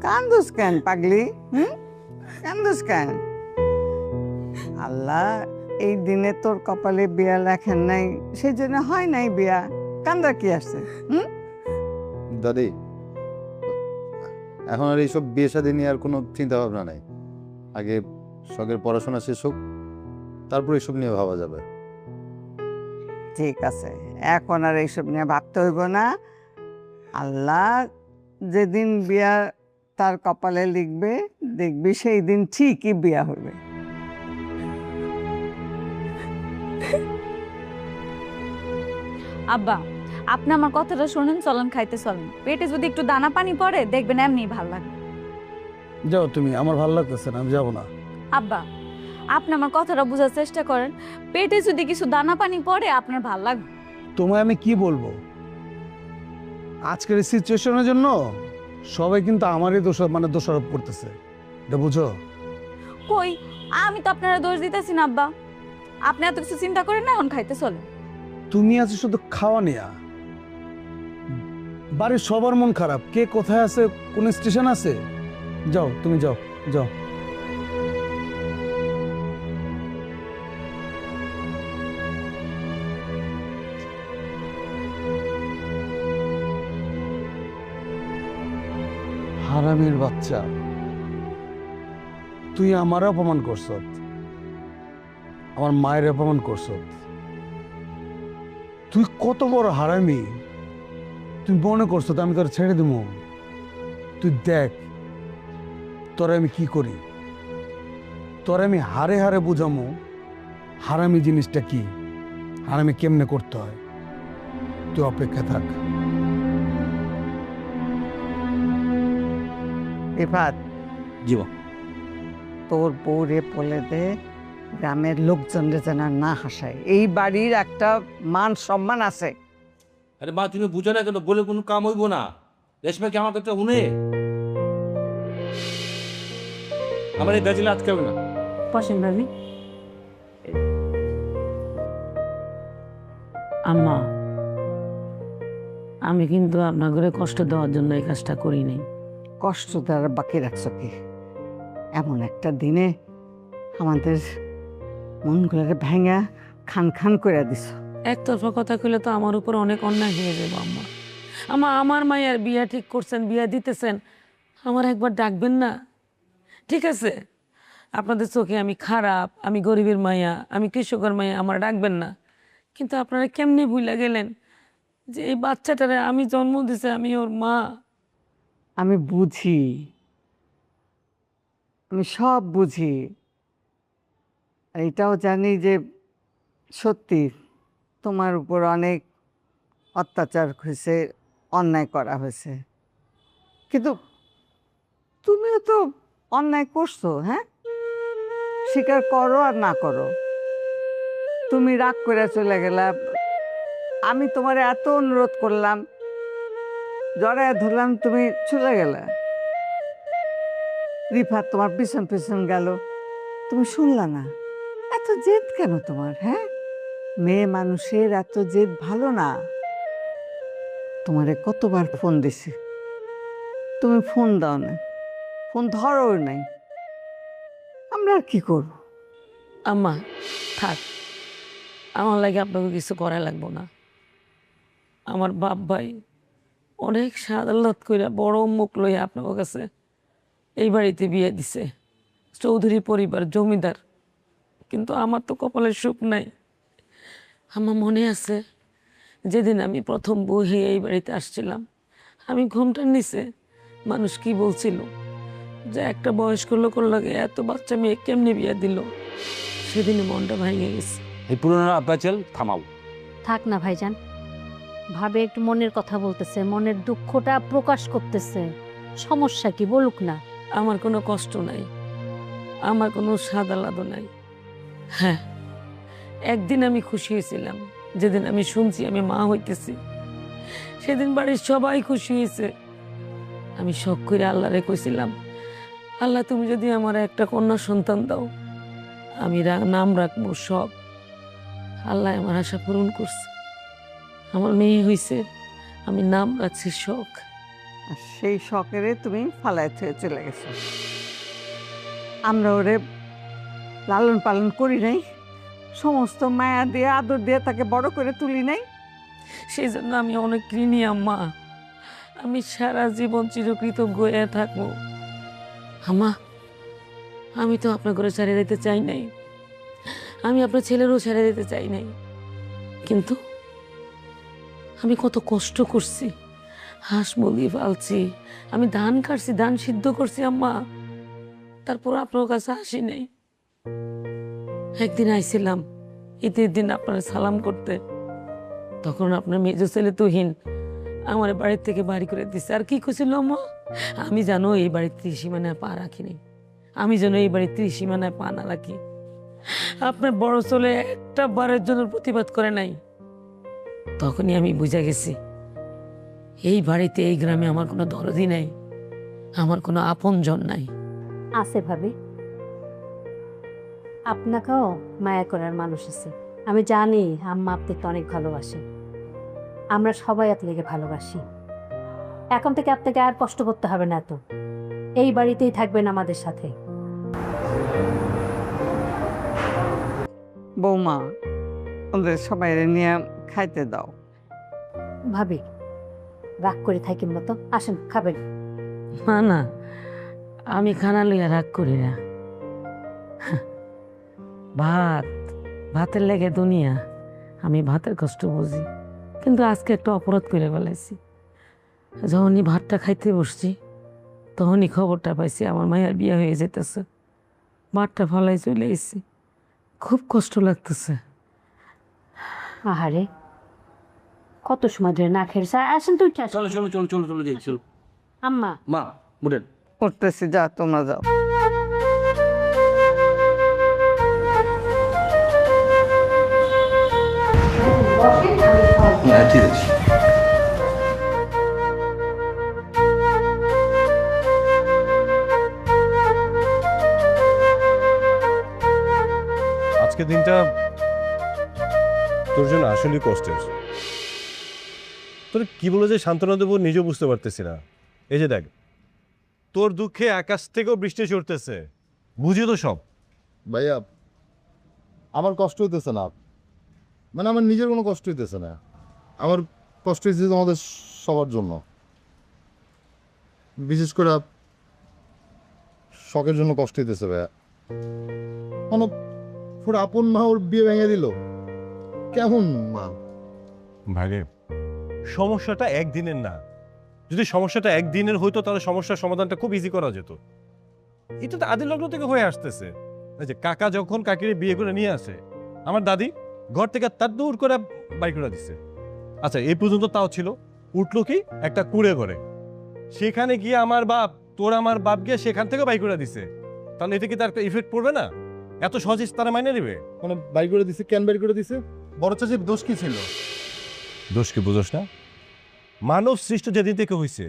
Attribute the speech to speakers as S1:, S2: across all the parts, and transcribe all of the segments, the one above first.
S1: কান্দুস কেন পাগলি? কান্দুস কেন? আল্লাহ এই দিনে তোর কপালে বিয়া লেখেন নাই, সেই জন্য হয় নাই বিয়া। কান্দা কি আছে?
S2: দাদি, এখন আর এইসব বিয়ে শাদী নিয়ে আর কোনো চিন্তা ভাবনা নাই। আগে শখের পড়াশোনা শেষ হোক, তারপর এইসব নিয়ে ভাবা যাবে।
S1: ঠিক আছে, এখন আর এইসব নিয়ে ভাবতে হইব না। আল্লাহ যেদিন বিয়া তার কপালে লিখবে, দেখবি সেই দিন ঠিকই বিয়া হবে।
S3: আব্বা, আপনি আমার কথাটা শুনেন, চলেন খাইতে চলেন। পেটে যদি একটু দানা পানি পড়ে দেখবেন এমনি ভালো লাগবে।
S4: যাও তুমি, আমার ভালো লাগতেছে না, আমি যাবো না।
S3: আব্বা, আপনি আমার কথাটা বোঝার চেষ্টা করেন। পেটে যদি কিছু দানা পানি পড়ে আপনার ভালো লাগবে।
S4: তোমায় আমি কি বলবো, আজকের এই সিচুয়েশনের জন্য সবাই কিন্তু আমারই দোষারোপ করতেছে, এটা বুঝো?
S3: কই, আমি তো আপনারা দোষ দিতেছি না আব্বা। আপনি এত কিছু চিন্তা করেন না, এখন খাইতে চলেন।
S4: তুমি আছো শুধু খাওয়া নিয়া, বাড়ির সবার মন খারাপ, কে কোথায় আছে, কোন স্টেশন আছে। যাও তুমি, যাও যাও। হারামির বাচ্চা, তুই আমার অপমান করছ, আমার মায়ের অপমান করছ। তুই কত বড় হারামি, তুই মনে করছো তো আমি তোর ছেড়ে দিব? তুই দেখ তোরে আমি কি করি, তোরে আমি হারে হারে বুঝামো হারামি জিনিসটা কি, হারামি কেমনে করতে হয়। তুই অপেক্ষা থাক।
S1: রিফাত,
S5: জীবন
S1: তোর বউরে বলে দে গ্রামের লোকজনরে যেন না হাসায়। এই বাড়ির একটা মান সম্মান আছে।
S5: আরে মা, তুমি বুঝো না কেন? বলে কোনো কাম হইব না। রেশমা কি আমার কথা শুনে? আমার এই বেজিলে আটকাবে না।
S6: বসেন ভাবি। আম্মা, আমি কিন্তু আপনার ঘরে কষ্ট দেওয়ার জন্য এই কাজটা করি নাই।
S1: কষ্ট দেওয়ার বাকি রাখছো কি? এমন একটা দিনে আমাদের মনগুলোকে ভেঙা খান খান করে দিছ।
S6: একতরফা কথা কইলে তো আমার উপর অনেক অন্যায় হয়ে যাবো আম্মা। আমার মায়ের বিয়া ঠিক করছেন, বিয়া দিতেছেন, আমার একবার ডাকবেন না? ঠিক আছে, আপনাদের চোখে আমি খারাপ, আমি গরিবের মায়া, আমি কৃষকের মায়া, আমার ডাকবেন না। কিন্তু আপনারা কেমনে ভুলে গেলেন যে এই বাচ্চাটারে আমি জন্ম দিছে, আমি ওর মা।
S1: আমি বুঝি, আমি সব বুঝি। আর এটাও জানি যে সত্যি তোমার উপর অনেক অত্যাচার হয়েছে, অন্যায় করা হয়েছে। কিন্তু তুমিও তো অন্যায় করছো, হ্যাঁ? স্বীকার করো আর না করো। তুমি রাগ করে চলে গেলা, আমি তোমার এত অনুরোধ করলাম, জড়ায় ধরলাম, তুমি চলে গেলা। রিফাত তোমার পিছন পিছন গেল, তুমি শুনলা না। এত জেদ কেন তোমার, হ্যাঁ? মেয়ে মানুষের এত জেদ ভালো না। তোমারে কতবার ফোন দিছি, তুমি ফোন দাও না, ফোন ধরো নাই। আমরা আর কি করব?
S6: আম্মা থাক, আমার লাগে আপনাকে কিছু করা লাগবো না। আমার বাপ ভাই অনেক সাদালত করে বড় মুখ লইয়া আপনার কাছে এই বাড়িতে বিয়ে দিছে, চৌধুরী পরিবার, জমিদার। কিন্তু আমার তো কপালের সুখ নাই। আমার মনে আছে যেদিন আমি প্রথম বউ হয়ে এই বাড়িতে আসছিলাম, আমি ঘুমটার নিচে মানুষ কি বলছিল যে একটা বয়স্ক লোকের লাগে এত বাচ্চা মেয়ে কেমনে বিয়ে দিল। সেদিনে মনটা ভেঙে গেছে।
S5: এই পুরোনো প্যাচেল থামাও।
S7: থাক না ভাইজান, ভাবে একটু মনের কথা বলতেছে, মনের দুঃখটা প্রকাশ করতেছে। সমস্যা কি বলুক না।
S6: আমার কোনো কষ্ট নাই, আমার কোনো সাদা লাদো নাই। হ্যাঁ, একদিন আমি খুশি হয়েছিলাম, যেদিন আমি শুনছি আমি মা হইতেছি। সেদিন বাড়ির সবাই খুশি হয়েছে। আমি শখ করে আল্লাহরে কইছিলাম, আল্লাহ তুমি যদি আমার একটা কন্যা সন্তান দাও, আমি নাম রাখবো শখ। আল্লাহ আমার আশা পূরণ করছে, আমার মেয়ে হয়েছে, আমি নাম রাখছি শখ।
S1: আর সেই শখেরে তুমি ফালায় থেকে চলে গেছো। আমরা ওরে লালন পালন করি নাই, সমস্ত মায়া দিয়ে আদর দিয়ে তাকে বড় করে তুলি নাই।
S6: সেই জন্য আমি অনেক ঋণী আম্মা। আমি সারা জীবন চিরকৃতজ্ঞ হয়ে থাকবো। আম্মা, আমি তো আপনার ঘরে ছেড়ে দিতে চাই নাই, আমি আপনার ছেলেরও ছেড়ে দিতে চাই নাই, কিন্তু আমি কত কষ্ট করছি, হাঁস মুরগি পালছি, আমি ধান কাটছি, ধান সিদ্ধ করছি আম্মা, তারপর আপনার কাছে আসি নাই। একদিন আইছিলাম ঈদের দিন আপনার সালাম করতে, তখন আপনার মেজো ছেলে তুহিন আমার বাড়ির থেকে বাড়ি করে দিছে। আর কি করছিল আম্মা, আমি জানো এই বাড়ির ত্রিসীমানায় পা রাখিনি, আমি যেন এই বাড়ির ত্রিসীমানায় পা না রাখি। আপনার বড় ছেলে একটা বারের জন্য প্রতিবাদ করে নাই। তখনই আমি বুঝে গেছি এই বাড়িতে, এই গ্রামে আমার কোনো দরদি নাই, আমার কোনো আপনজন নাই।
S7: আছে ভাবি, আপনাকেও মায়া করার মানুষ আছে। আমি জানি আম্মা আপনাকে অনেক ভালোবাসে, আমরা সবাই আপনাকে ভালোবাসি। এখন থেকে আপনাকে আর কষ্ট করতে হবে না, তো এই বাড়িতেই থাকবেন আমাদের সাথে।
S1: বৌমা, ওদের সবাই নিয়ে খাইতে দাও।
S7: ভাবি রাগ করে থাকেন মতো, আসেন খাবেন।
S6: না না, আমি খানা লইয়া রাগ করি না। ভাতের লেগে দুনিয়া, আমি ভাতের কষ্ট বুঝি, কিন্তু আজকে একটা অপরাধ করে ফেলাইছি। যখনই ভাতটা খাইতে বসছি তখনই খবরটা পাইছি আমার মায়ের বিয়ে হয়ে যেতেছে। ভাতটা ফলাই চলে এসেছি, খুব কষ্ট লাগতেছে।
S7: আহারে, কত সময় ধরে না খেয়েছে। আসেন তুই,
S5: চলো চলো চলো চলো চলো যাই চলো।
S7: আম্মা
S5: মা বুঝেন,
S1: করতেছি, যা তোমরা যাও।
S5: হ্যাঁ ঠিক আছে।
S8: আজকের দিনটা তোর জন্য আসলেই কষ্টের। তোর কি বলে যে সান্ত্বনা দেবো নিজেও বুঝতে পারতেছি না। এই যে দেখ, তোর দুঃখে আকাশ থেকেও বৃষ্টি চড়তেছে, বুঝি তো সব।
S2: ভাইয়া, আমার কষ্ট হইতেছে না, মানে আমার নিজের কোনো কষ্ট হইতেছে না, আমার কষ্ট হয়েছে তোমাদের সবার জন্য। বিশেষ করে শখের জন্য কষ্ট হইতেছে ভাইয়া। মানে পুরো আপন মা ওর বিয়ে ভেঙে দিল, কেমন মা?
S8: ভাগে সমস্যাটা একদিনের না, যদি সমস্যাটা একদিনের হইতো তাহলে সমস্যার সমাধানটা খুব ইজি করা যেত। এটা তো আদি লগ্ন থেকে হয়ে আসতেছে। এই যে কাকা যখন কাকিরে বিয়ে করে নিয়ে আসে, আমার দাদি ঘর থেকে তার দূর করে বাই করে দিছে। আচ্ছা, এই পর্যন্ত তাও ছিল, উঠলো কি একটা কুড়ে ঘরে, সেখানে গিয়ে আমার বাপ, তোর আমার বাপ গিয়ে সেখান থেকে বাই করে দিছে। তাহলে এতে কি তার একটা ইফেক্ট পড়বে না? এত সহজে তারা মাইনে নেবে?
S2: মানে বাই করে দিছে, কেন বাই করে দিছে? বড় চাচির দোষ কি ছিল?
S8: দোষ কি বুঝোস না? মানব সৃষ্ট যেদিন থেকে হয়েছে,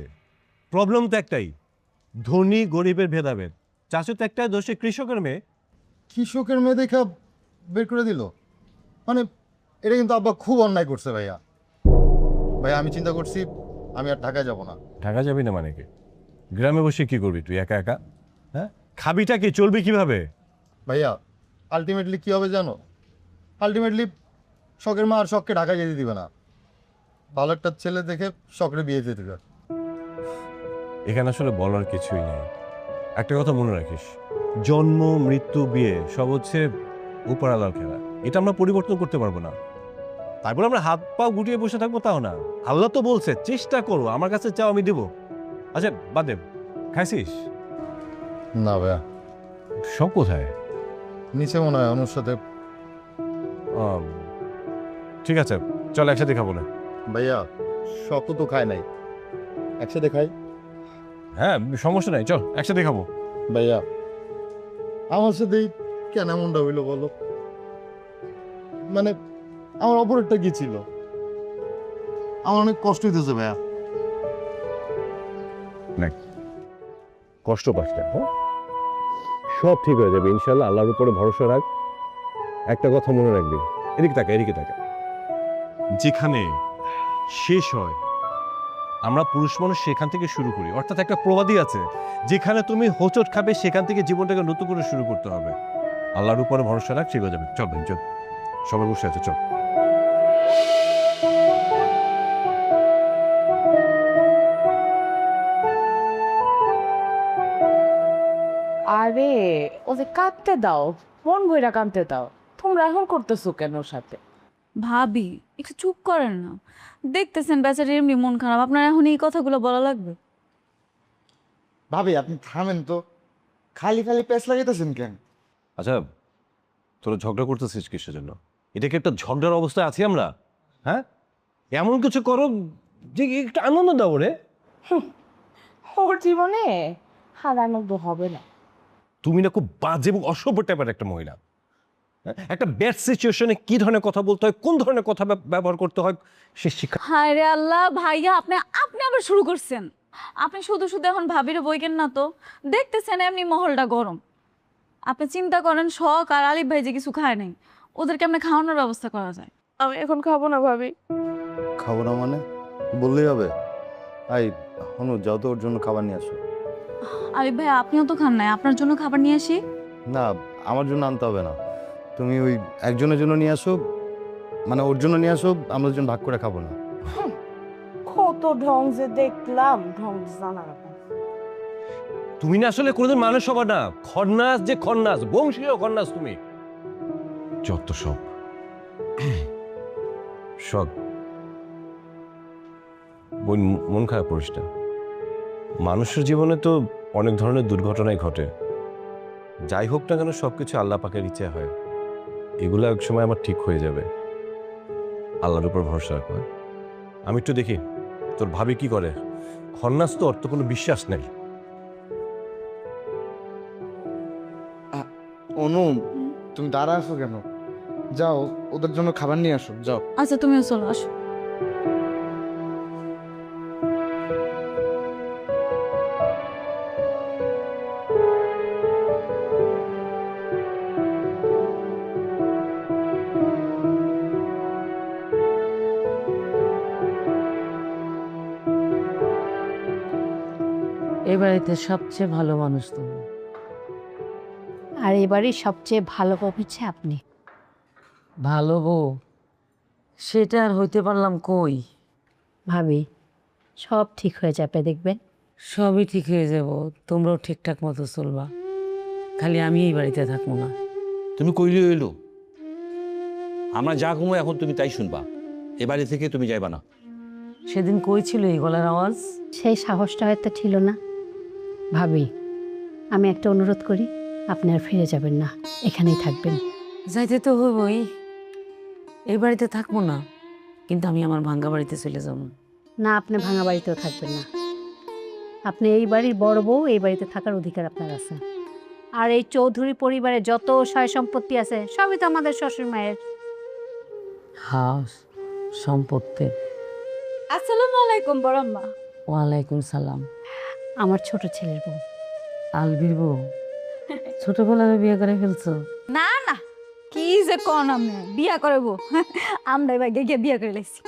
S8: প্রবলেম তো একটাই, ধনী গরিবের ভেদাভেদ। চাষে তো একটাই দোষে, কৃষকের মেয়ে।
S2: কৃষকের মেয়ে দেখা বের করে দিল, মানে এটা কিন্তু আব্বা খুব অন্যায় করছে ভাইয়া। ভাইয়া আমি চিন্তা করছি আমি আর ঢাকায় যাব না।
S8: ঢাকা যাবি না মানে কি? গ্রামে বসে কি করবি তুই একা একা? হ্যাঁ, খাবিটা কি, চলবি কিভাবে?
S2: ভাইয়া আলটিমেটলি কি হবে জানো? আলটিমেটলি শখের মা আর শখকে ঢাকায় যেতে দিবে না, ভালো একটা ছেলে দেখে শখরে বিয়ে যেতে দেবে।
S8: এখানে আসলে বলার কিছুই নেই। একটা কথা মনে রাখিস, জন্ম মৃত্যু বিয়ে সব হচ্ছে উপরালার খেলা, এটা আমরা পরিবর্তন করতে পারবো না। তারপর আমরা হাত পা গুটিয়ে বসে থাকবো তাও না। আল্লাহ তো বলছে চেষ্টা করো, আমার কাছে চাও আমি দেবো। আচ্ছা বাদ দে, খাইছিস?
S2: না ভাইয়া।
S8: সব কোথায়?
S2: নিচে মনে হয় অনুর সাথে।
S8: ঠিক আছে, চল একসাথে খাবো না।
S2: ভাইয়া শখ তো খায় নাই, একসাথে খাই।
S8: হ্যাঁ সমস্যা নাই, চল একসাথে খাবো।
S2: ভাইয়া আমার সাথেই কেন এমনটা হইলো বলো? মানে আমার অপরাধটা কি ছিল? আমার অনেক কষ্ট হইতেছে ভাইয়া।
S8: কষ্ট পাস না, হ্যাঁ? সব ঠিক হয়ে যাবে ইনশাল্লাহ, আল্লাহর উপরে ভরসা রাখ। একটা কথা মনে রাখবি, এদিকে তাকা, এদিকে তাকা, যেখানে শেষ হয় আমরা পুরুষ মানুষ সেখান থেকে শুরু করি, অর্থাৎ একটা প্রবাদই আছে, যেখানে তুমি হোঁচট খাবে সেখান থেকে জীবনটাকে নতুন করে শুরু করতে হবে। আল্লাহর উপরে ভরসা রাখ, ঠিক হয়ে যাবে। চল ভাই, চল, সবাই বসে আছে, চল।
S9: আরে ওদের কাঁদতে দাও, মন ভইরা কাঁদতে দাও। তোমরা এখন করতেছো কেন ওর সাথে?
S3: ভাবি একটু চুপ করেন না, দেখতেছেন বেচারি এমনি মন খারাপ, আপনার এখন এই কথাগুলো বলা লাগবে?
S10: ভাবি আপনি থামেন তো, খালি খালি প্যাঁচ লাগাইতেছেন কেন?
S8: আচ্ছা, তোরা ঝগড়া করতেছিস কিসের জন্য? এটা কি একটা ঝগড়ার অবস্থায় আছি আমরা? হ্যাঁ, এমন কিছু করো যে একটু আনন্দ দাও রে।
S9: ওর জীবনে হার আনন্দ হবে না।
S8: তুমি না খুব বাজে এবং অসভ্য টাইপের একটা মহিলা। হ্যাঁ? একটা ব্যাড সিচুয়েশনে কি ধরনের কথা বলতে হয়, কোন ধরনের কথা ব্যবহার করতে হয় সে শিক্ষা।
S3: হায় রে আল্লাহ, ভাইয়া আপনি আপনি আবার শুরু করছেন। আপনি শুধু শুধু এখন ভাবিরে বইকেন না তো, দেখতেছেন এমনি মহলটা গরম। আপনি চিন্তা করেন শখ আর আলিফ ভাই যে কিছু খায় নাই, ওদেরকে আপনি খাওয়ানোর ব্যবস্থা করা যায়।
S9: আমি এখন খাবো না ভাবি।
S2: খাবো না মানে? বললেই হবে। আই হনু, যাও তো ওর জন্য খাবার নিয়ে আসো।
S3: আলিফ ভাই আপনিও তো খান নাই, আপনার জন্য খাবার নিয়ে আসি।
S2: না, আমার জন্য আনতে হবে না, তুমি ওই একজনের জন্য নিয়ে আসো, মানে ওর জন্য নিয়ে আসো, আমরা দুজন ভাগ করে খাবো না।
S9: কত ঢং যে দেখলাম, ঢং জানা কথা।
S8: তুমি না আসলে কোনোদিন মানুষ হবা না। খন্নাস যে খন্নাস, বংশীয় খন্নাস তুমি। যত সব সব বোন, মন খারাপ করিস না। মানুষের জীবনে তো অনেক ধরনের দুর্ঘটনাই ঘটে। যাই হোক না কেন, সবকিছু আল্লাহ পাকের ইচ্ছে হয়। এগুলো এক সময় আমার ঠিক হয়ে যাবে। আল্লাহর উপর ভরসা রাখো। আমি একটু দেখি তোর ভাবি কি করে। খন্নাস তো, ওর তো কোনো বিশ্বাস নেই।
S10: অনু, তুমি দাঁড়া আছো কেন? যাও ওদের জন্য খাবার নিয়ে আসো, যাও।
S3: আচ্ছা তুমিও চলো, আসো।
S6: এই বাড়িতে সবচেয়ে ভালো মানুষ তুমি।
S7: আর এবারই সবচেয়ে ভালো বউ হচ্ছে আপনি।
S6: ভালো বউ সেটা আর হইতে পারলাম কই?
S7: ভাবি সব ঠিক হয়ে যাবে, দেখবেন।
S6: সবই ঠিক হয়ে যাব, তোমরাও ঠিকঠাক মতো চলবা। খালি আমি এই বাড়িতে থাকবো না।
S5: তুমি কইলে হইলো, আমরা যা ঘুমো এখন তুমি তাই শুনবা। এ বাড়ি থেকে তুমি যাইবা না।
S6: সেদিন কই ছিল এই গলার আওয়াজ?
S7: সেই সাহসটা হয়তো ছিল না। ভাবি আমি একটা অনুরোধ করি, আপনি আর ফিরে যাবেন না, এখানেই থাকবেন।
S6: যাইতে তো হইবই, এই বাড়িতে থাকবো না, কিন্তু আমি আমার ভাঙ্গা বাড়িতে চলে যাব।
S7: না, আপনি ভাঙা বাড়িতেও থাকবেন না। আপনি এই বাড়ির বড় বউ, এই বাড়িতে থাকার অধিকার আপনার আছে। আর এই চৌধুরী পরিবারে যত সয় সম্পত্তি আছে সবই তো আমাদের শ্বশুর মায়ের।
S6: হাউস সম্পত্তি।
S3: আসসালামু আলাইকুম বড়ম্মা।
S6: ওয়ালাইকুম সালাম।
S7: আমার ছোট ছেলের বউ।
S6: আলবির বউ? ছোটবেলায় বিয়ে করে ফেলছো?
S3: না না, কি যে কোন আমি বিয়া করব, আমরা এবার গিয়ে বিয়া করে লাইছি।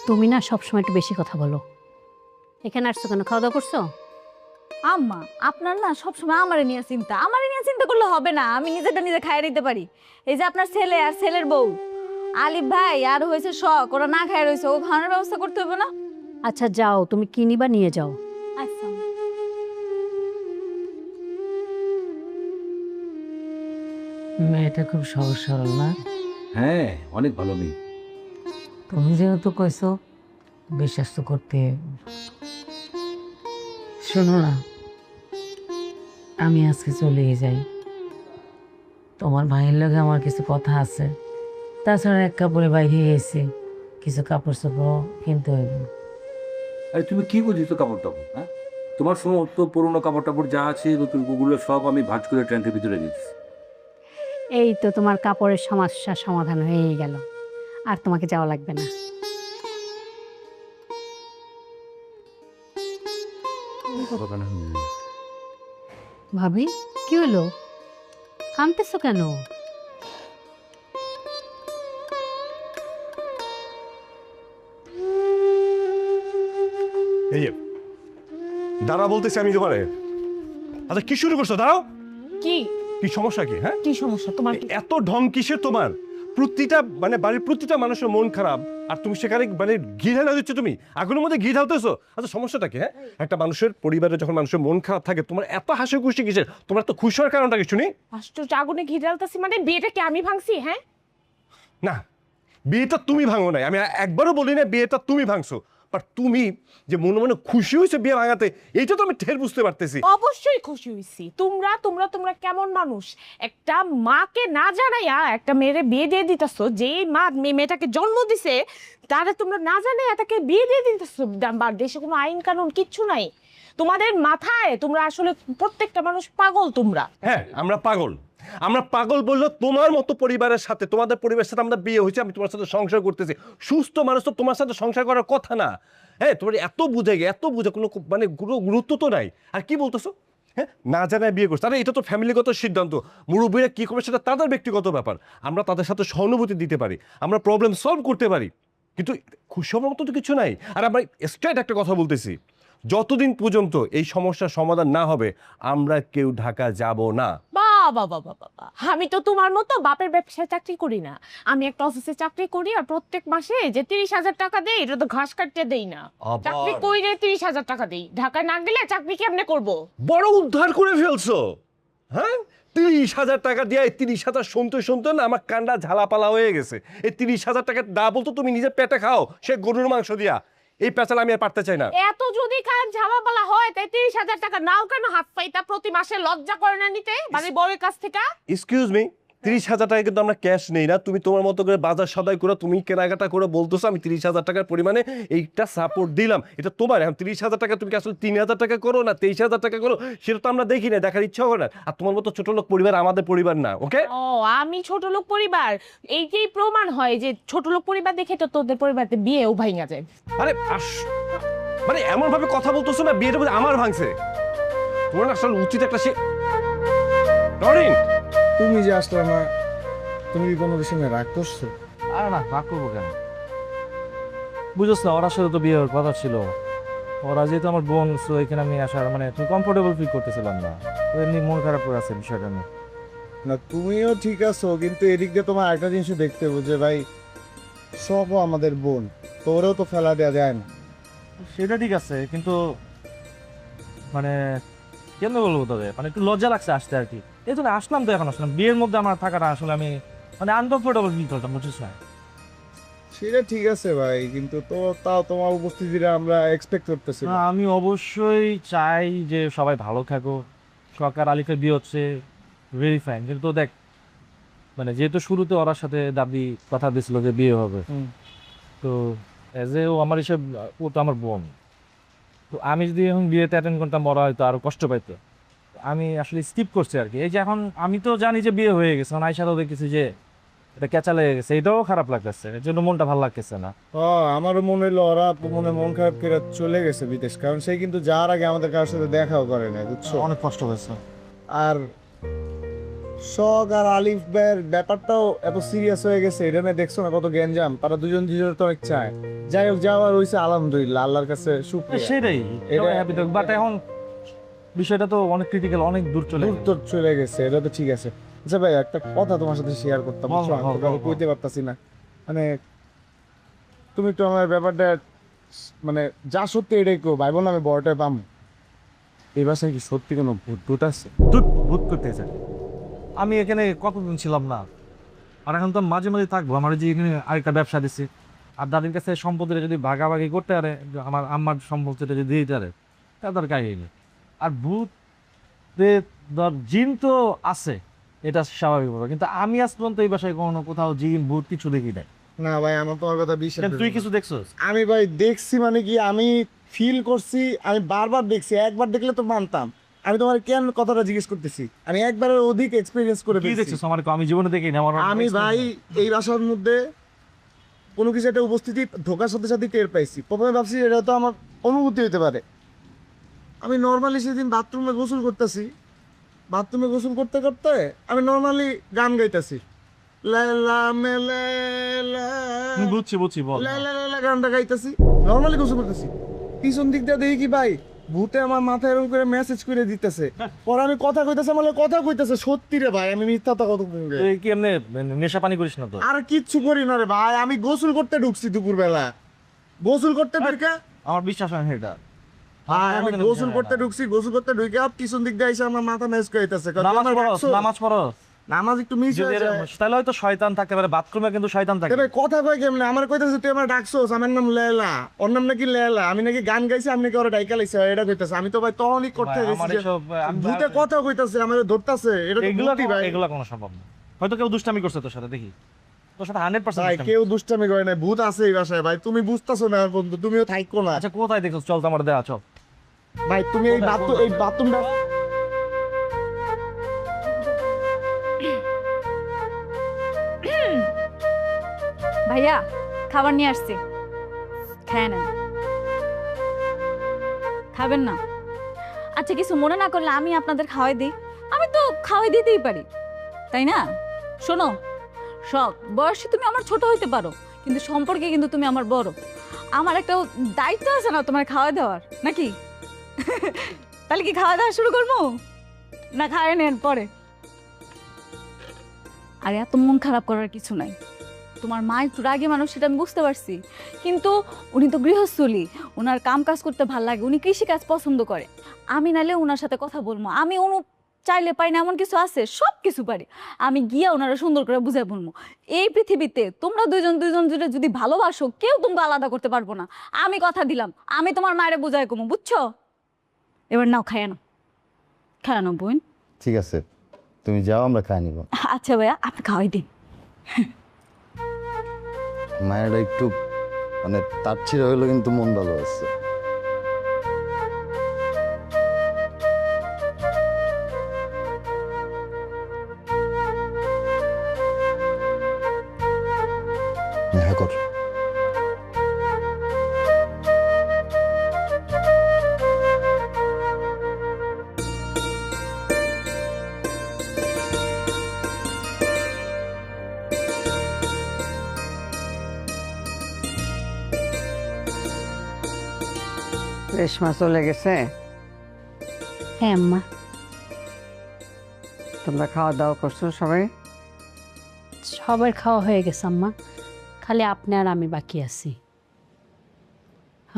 S7: তুমি না সবসময় একটু বেশি কথা বলো। এখানে আসছো কেন? খাওয়া দাওয়া করছো?
S3: আম্মা আপনার না সবসময় আমারে নিয়ে চিন্তা, আমারে নিয়ে চিন্তা করলে হবে না, আমি নিজেটা নিজে খাইয়ে নিতে পারি। এই যে আপনার ছেলে আর ছেলের বউ আলিফ ভাই আর হয়েছে শখ, ওরা না খায় রয়েছে, ও খাওয়ানোর ব্যবস্থা করতে হবে না?
S7: আচ্ছা যাও, তুমি কি নিবা নিয়ে যাও।
S3: আচ্ছা
S6: মেয়েটা খুব সহজ সরল না?
S5: হ্যাঁ, অনেক ভালো মেয়ে।
S6: তুমি যেহেতু কইছো, বিশ্বাস তো করতে। শোনো না, আমি আজকে চলে যাই। তোমার ভাইয়ের লগে আমার কিছু কথা আছে। তাছাড়া এক কাপড়ে বাইরে এসে কিছু কাপড় চোপড় কিনতে হইব।
S5: আরে তুমি কি বুঝিস কাপড় টাপড়? হ্যাঁ, তোমার সমস্ত পুরোনো কাপড় টাপড় যা আছে নতুন ওগুলো সব আমি ভাঁজ করে ট্রেনের ভিতরে দিচ্ছি।
S7: এই তো তোমার কাপড়ের সমস্যার সমাধান হয়ে গেল, আর তোমাকে যাওয়া লাগবে না। ভাবি কি হলো, কাঁদতেছো কেন?
S8: এই যে, দাঁড়া বলতেছি আমি তোমারে। আচ্ছা কি শুরু করছো? দাঁড়াও।
S9: কি
S8: কি সমস্যা কি? হ্যাঁ,
S9: কি সমস্যা তোমার? কি
S8: এত ঢং কিসের তোমার? প্রতিটা মানে বাড়ির প্রতিটা মানুষের মন খারাপ, আর তুমি সেখানে মানে ঘি ঢালা দিচ্ছ, তুমি আগুনের মধ্যে ঘি ঢালতেছো। আচ্ছা সমস্যাটা কি? হ্যাঁ, একটা মানুষের পরিবারে যখন মানুষের মন খারাপ থাকে, তোমার এত হাসি খুশি কিসের? তোমার তো খুশি হওয়ার কারণটা কি শুনি?
S9: আশ্চর্য, আগুনে ঘি ঢালতাছি মানে বিয়েটা কি আমি ভাঙছি? হ্যাঁ,
S8: না, বিয়েটা তুমি ভাঙো নাই, আমি একবারও বলি না বিয়েটা তুমি ভাঙছো, বাট তুমি যে মনে মনে খুশি হয়েছে বিয়ে ভাঙাতে, এইটা তো আমি ঠের বুঝতে পারতেছি।
S9: অবশ্যই খুশি হইছি। তোমরা তোমরা তোমরা কেমন মানুষ? একটা মাকে না জানাইয়া একটা মেয়েরে বিয়ে দিয়ে দিতেছো, যে মা মেয়েটাকে জন্ম দিছে তারা তোমরা না জানাইয়া তাকে বিয়ে দিয়ে দিতেছো। দেশে কোনো আইন কানুন কিচ্ছু নাই তোমাদের মাথায়। তোমরা আসলে প্রত্যেকটা মানুষ পাগল তোমরা।
S8: হ্যাঁ, আমরা পাগল। আমরা পাগল বললো তোমার মতো পরিবারের সাথে, তোমাদের পরিবারের সাথে আমরা বিয়ে হয়েছে, আমি তোমার সাথে সংসার করতেছি। সুস্থ মানুষ তো তোমার সাথে সংসার করার কথা না। হ্যাঁ, তোমার এত বুঝে গে, এত বুঝে কোনো মানে গুরুত্ব তো নাই। আর কি বলতেছো? হ্যাঁ, না জানায় বিয়ে করছে। আরে এটা তো ফ্যামিলিগত সিদ্ধান্ত, মুরব্বীরা কি করবে সেটা তাদের ব্যক্তিগত ব্যাপার। আমরা তাদের সাথে সহানুভূতি দিতে পারি, আমরা প্রবলেম সলভ করতে পারি, কিন্তু খুশি হওয়ার মতো তো কিছু নাই। আর আমরা স্ট্রেট একটা কথা বলতেছি, যতদিন পর্যন্ত এই সমস্যার সমাধান না হবে আমরা কেউ ঢাকা যাব না।
S9: বাবা বাবা বাবা, আমি তো তোমার মতো বাপের ব্যবসায় চাকরি করি না। আমি একটা অফিসে চাকরি করি, আর প্রত্যেক মাসে যে 30,000 টাকা দেই, এটা তো ঘাস কাটতে দেই না। চাকরি কইরে 30,000 টাকা দেই, ঢাকায় না গেলে চাকরি কেমনে করব?
S8: বড় উদ্ধার করে ফেলছো। হ্যাঁ, 30,000 টাকা দিয়ে 30,000 শুনতে শুনতে না আমার কান্ডা ঝালাপালা হয়ে গেছে। এই 30,000 টাকা না বলতো তুমি নিজের পেটে খাও, সে গরুর মাংস দিয়া। এই পেঁচাল আমি আর পারতে চাই না।
S9: এত যদি কাজ ঝামেলা হয়, তাই 30,000 টাকা নাও কেন হাত পাইতা? প্রতি মাসে লজ্জা করে না নিতে মানে বউয়ের কাছ থেকে?
S8: এক্সকিউজ মি, 30,000 টাকা কিন্তু আমরা ক্যাশ নেই না। তুমি তোমার মতো করে বাজার সদাই করে তুমি কেনাকাটা করে বলতেছো আমি 30,000 টাকার পরিমাণে এইটা সাপোর্ট দিলাম, এটা তোমার। এখন 30,000 টাকা তুমি কি আসলে 3,000 টাকা করো না 23,000 টাকা করো, সেটা তো আমরা দেখি না, দেখার ইচ্ছা করে না। আর তোমার মতো ছোট লোক পরিবার আমাদের পরিবার না। ওকে,
S9: ও, আমি ছোট লোক পরিবার? এইটাই প্রমাণ হয় যে ছোট লোক পরিবার দেখে তো তোদের পরিবারতে বিয়েও ভাঙা যায়।
S8: আরে মানে এমন ভাবে কথা বলতেছো না, বিয়েটা বলে আমার ভাঙছে। তোমার আসলে উচিত একটা ডরিন,
S10: তুমি যে আসলে না, তুমি কি কোনো বিষয়ে রাগ করছো?
S11: আর না, রাগ করবো কেন? বুঝোস না, ওর সাথে তো বিয়ে হওয়ার কথা ছিল। ওরা যেহেতু আমার বোন, সো এখানে আমি আসার মানে তুমি কমফোর্টেবল ফিল করতেছিলাম না। তো এমনি মন খারাপ করে আছে বিষয়টা নিয়ে।
S10: না, তুমিও ঠিক আছো, কিন্তু এদিক দিয়ে তোমার একটা জিনিস দেখতে হবে যে ভাই সবও আমাদের বোন, তো ওরেও তো ফেলা দেওয়া যায় না।
S11: সেটা ঠিক আছে, কিন্তু মানে কেন বলবো তবে মানে একটু লজ্জা লাগছে আসতে আর কি। এই জন্য আসলাম, তো এখন আসলাম। বিয়ের মধ্যে আমার থাকাটা আসলে আমি মানে আনকমফোর্টেবল ফিল করতাম, বুঝছিস না?
S10: সেটা ঠিক আছে ভাই, কিন্তু তো তাও তোমার উপস্থিতিটা আমরা এক্সপেক্ট করতেছি
S11: না, আমি অবশ্যই চাই যে সবাই ভালো থাকো। সরকার আলিফের বিয়ে হচ্ছে, ভেরি ফাইন। কিন্তু দেখ, মানে যেহেতু শুরুতে ওর সাথে দাবি কথা দিয়েছিল যে বিয়ে হবে, তো এজ এ ও আমার হিসেব, ও তো আমার বোন। তো আমি যদি এখন বিয়েতে অ্যাটেন্ড করতাম, বড় হয়তো আরো কষ্ট পাইতো। আমি আসলে স্কিপ করছি আর কি। এই যে এখন আমি তো জানি যে বিয়ে হয়ে গেছে, আয়সারও দেখেছি যে এটা ক্যাচা লেগে গেছে, এটাও খারাপ লাগতেছে, এর জন্য মনটা ভালো লাগতেছে না।
S10: আমারও মনে হলো ওরা মন খারাপ করে চলে গেছে বিদেশ, কারণ সে কিন্তু যাওয়ার আগে আমাদের কারোর সাথে দেখাও করে না, বুঝছো?
S11: অনেক কষ্ট হয়েছে।
S10: আর শখ আর আলিফ ভাইয়ের ব্যাপারটাও এত সিরিয়াস হয়ে গেছে, এটা নিয়ে দেখছো না কত গ্যাঞ্জাম। তারা দুজন তো অনেক চায়। যাই হোক, যাওয়ার হয়েছে আলহামদুলিল্লাহ, আল্লাহর কাছে শুকরিয়া।
S11: সেটাই, বাট এখন বিষয়টা তো অনেক ক্রিটিক্যাল, অনেক দূর
S10: চলে গেছে, এটা তো ঠিক আছে। আচ্ছা ভাই, একটা কথা তোমার সাথে শেয়ার করতাম, কইতে পারতাছি না। মানে তুমি একটু আমার ব্যাপারটা মানে যা সত্যি এটাই কেউ ভাই বোন, আমি বড়টাই পাম। এই বাসায় কি সত্যি কোনো ভূত আছে?
S11: ভূত করতে চাই? আমি এখানে কতদিন ছিলাম না, আর এখন তো মাঝে মাঝে থাকবো। আমার যে এখানে আরেকটা ব্যবসা দিচ্ছি, আর দাদির কাছে সম্পত্তিটা যদি ভাগাভাগি করতে পারে, আমার আম্মার সম্পত্তিটা যদি দিতে পারে, তাদের কাহিনী। আর ভূত জিন তো আছে, এটা স্বাভাবিক ব্যাপার, কিন্তু আমি আজ পর্যন্ত এই বাসায় কোনো কোথাও জিন ভূত কিছু দেখি নাই।
S10: না ভাই, আমার তোমার কথা বিশ্বাস।
S11: তুই কিছু দেখছিস?
S10: আমি ভাই দেখছি, মানে কি আমি ফিল করছি, আমি বারবার দেখছি। একবার দেখলে তো মানতাম, আমি তোমার কেন কথাটা জিজ্ঞেস করতেছি। আমি একবারের অধিক এক্সপেরিয়েন্স করে
S11: কি দেখছিস? আমার আমি জীবনে দেখি না।
S10: আমি ভাই এই বাসার মধ্যে কোনো কিছু একটা উপস্থিতি ঢোকার সাথে সাথে টের পাইছি। প্রথমে ভাবছি এটা তো আমার অনুভূতি হতে পারে। আমি নর্মালি সেদিন বাথরুমে গোসল করতেছি, বাথরুমে গোসল করতে করতে আমি নর্মালি গান গাইতেছি,
S11: বুঝছি বল,
S10: গানটা গাইতেছি, নর্মালি গোসল করতেছি। পিছন দিক দিয়ে দেখি কি ভাই ভূতে আমার মাথায় এরকম করে মেসেজ করে দিতেছে। পরে আমি কথা কইতেছে, আমার লগে কথা কইতেছে, সত্যি রে ভাই আমি মিথ্যা তো কথা কই।
S11: তুই কি এমনি নেশা পানি করিস না তো?
S10: আর কিচ্ছু করি না রে ভাই, আমি গোসল করতে ঢুকছি দুপুরবেলা। গোসল করতে ঢুকে
S11: আমার বিশ্বাস হয় না এটা।
S10: ভাই আমি গোসল করতে ঢুকছি, গোসল করতে ঢুকে পিছন দিক দিয়ে এসে আমার মাথা মেসেজ কইতেছে।
S11: নামাজ পড়ো।
S10: নামাজ একটু মিস হয়ে যায়।
S11: তাহলে হয়তো শয়তান থাকতে পারে, বাথরুমে কিন্তু শয়তান থাকে।
S10: তবে কথা কই কেমনে? আমার কইতেছে তুই আমার ডাকছস, আমার নাম লেলা, ওর নাম নাকি লেলা, আমি নাকি গান গাইছি, আমি নাকি ওরা ডাইকা লাইছি, এটা কইতেছে। আমি তো ভাই তখনই করতে গেছি যে ভূতে কথা কইতাছে, আমার ধরতাছে, এটা তো ভূতি ভাই।
S11: এগুলা কোনো সম্ভব না। হয়তো কেউ দুষ্টামি করছে তোর সাথে, দেখি তোর সাথে 100%
S10: ভাই কেউ দুষ্টামি করে না, ভূত আছে এই বাসায় ভাই, তুমি বুঝতাছো না বন্ধু, তুমিও থাইকো না।
S11: আচ্ছা কোথায় দেখছো? চল তো আমার দেয়া, চল
S10: ভাই তুমি এই বাথরুমটা
S3: ভাইয়া খাবার নিয়ে আসছি, খেয়ে নেন। খাবেন না? আচ্ছা কিছু মনে না করলে আমি আপনাদের খাওয়াই দিই। আমি তো খাওয়াই দিতেই পারি, তাই না? শোনো, সব বয়সে তুমি আমার ছোট হইতে পারো, কিন্তু সম্পর্কে কিন্তু তুমি আমার বড়। আমার একটা দায়িত্ব আছে না তোমার খাওয়া দেওয়ার, নাকি? তাহলে কি খাওয়া দাওয়া শুরু করবো, না খাওয়াই নেন পরে? আর এত মন খারাপ করার কিছু নাই। তোমার মা একটু রাগী মানুষ, সেটা আমি বুঝতে পারছি, কিন্তু উনি তো গৃহস্থলী, ওনার কাম কাজ করতে ভালো লাগে, উনি কৃষিকাজ পছন্দ করে। আমি নাইলে ওনার সাথে কথা বলবো, আমি অনু চাইলে পাই না এমন কিছু আছে, সব কিছু পারি। আমি গিয়া ওনারা সুন্দর করে বুঝাই বলবো। এই পৃথিবীতে তোমরা দুইজন জুড়ে যদি ভালোবাসো, কেউ তোমরা আলাদা করতে পারবো না। আমি কথা দিলাম, আমি তোমার মায়ের বুঝাই কমো, বুঝছো? এবার নাও খায়ানো, খায়ানো বোন।
S2: ঠিক আছে, তুমি যাও, আমরা খাই নিব।
S3: আচ্ছা ভাইয়া, আপনি খাওয়াই দিন।
S2: মায়েরা একটু মানে তার ছিঁড়ে হইলো, কিন্তু মন ভালো আছে। দেখা কর।
S1: রেশমা চলে গেছে?
S7: হ্যাঁ আম্মা,
S1: তোমরা খাওয়া দাওয়া করছো সবাই?
S7: সবার খাওয়া হয়ে গেছে আম্মা, খালি আপনি আর আমি বাকি আছি।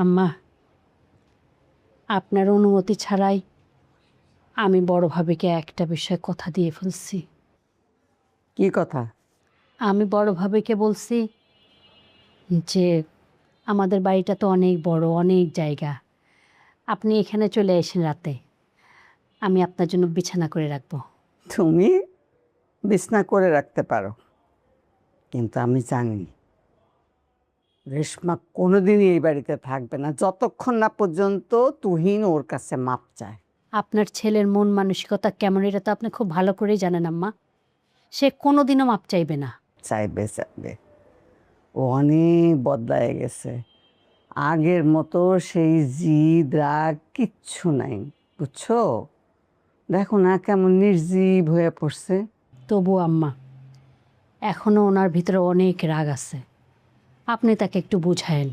S7: আম্মা, আপনার অনুমতি ছাড়াই আমি বড় ভাবিকে একটা বিষয়ে কথা দিয়ে ফেলছি।
S1: কি কথা?
S7: আমি বড় ভাবিকে বলছি যে আমাদের বাড়িটা তো অনেক বড়, অনেক জায়গা, আপনি এখানে চলে আসেন রাতে, আমি আপনার জন্য বিছানা করে রাখবো।
S1: তুমি বিছনা করে রাখতে পারো, কিন্তু আমি জানি রেশমা কোনোদিনই এই বাড়িতে থাকবে না যতক্ষণ না পর্যন্ত তুহিন ওর কাছে মাপ চায়।
S7: আপনার ছেলের মন মানসিকতা কেমন এটা তো আপনি খুব ভালো করেই জানেন আম্মা, সে কোনোদিনও মাপ চাইবে না।
S1: চাইবে, ও অনেক বদলায় গেছে, আগের মতো সেই জিদ রাগ কিচ্ছু নাই, বুঝছো? দেখো না কেমন নির্জীব হয়ে পড়ছে।
S7: তবু আম্মা, এখনও ওনার ভিতরে অনেক রাগ আছে, আপনি তাকে একটু বুঝায়েন,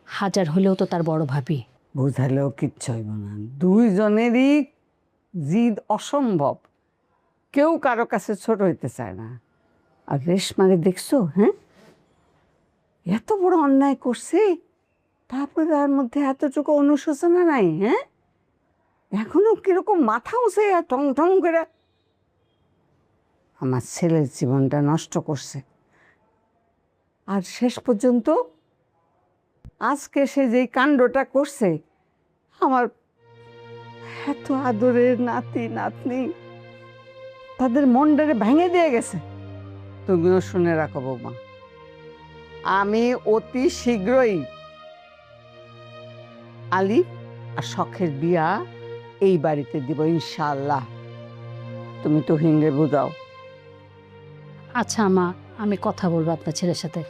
S7: হাজার হলেও তো তার বড় ভাবি।
S1: বুঝালেও কিচ্ছু হইব না, দুইজনেরই জিদ অসম্ভব, কেউ কারো কাছে ছোট হইতে চায় না। আর রেশমাকে দেখছো? হ্যাঁ, এত বড় অন্যায় করছে, তারপরে তার মধ্যে এতটুকু অনুশোচনা নাই। হ্যাঁ, এখনো কিরকম মাথা উঁচে টং টং করে আমার ছেলের জীবনটা নষ্ট করছে। আর শেষ পর্যন্ত আজকে সে যেই কাণ্ডটা করছে, আমার এত আদরের নাতি নাতনি তাদের মনটারে ভেঙে দিয়ে গেছে। তুমিও শুনে রাখো বৌমা, আমি অতি শীঘ্রই আলী আর শখের বিয়া এই বাড়িতে দিব ইনশাআল্লাহ। তুমি তো হিংরে বুঝাও।
S7: আচ্ছা আম্মা, আমি কথা বলবো আপনার ছেলের সাথে,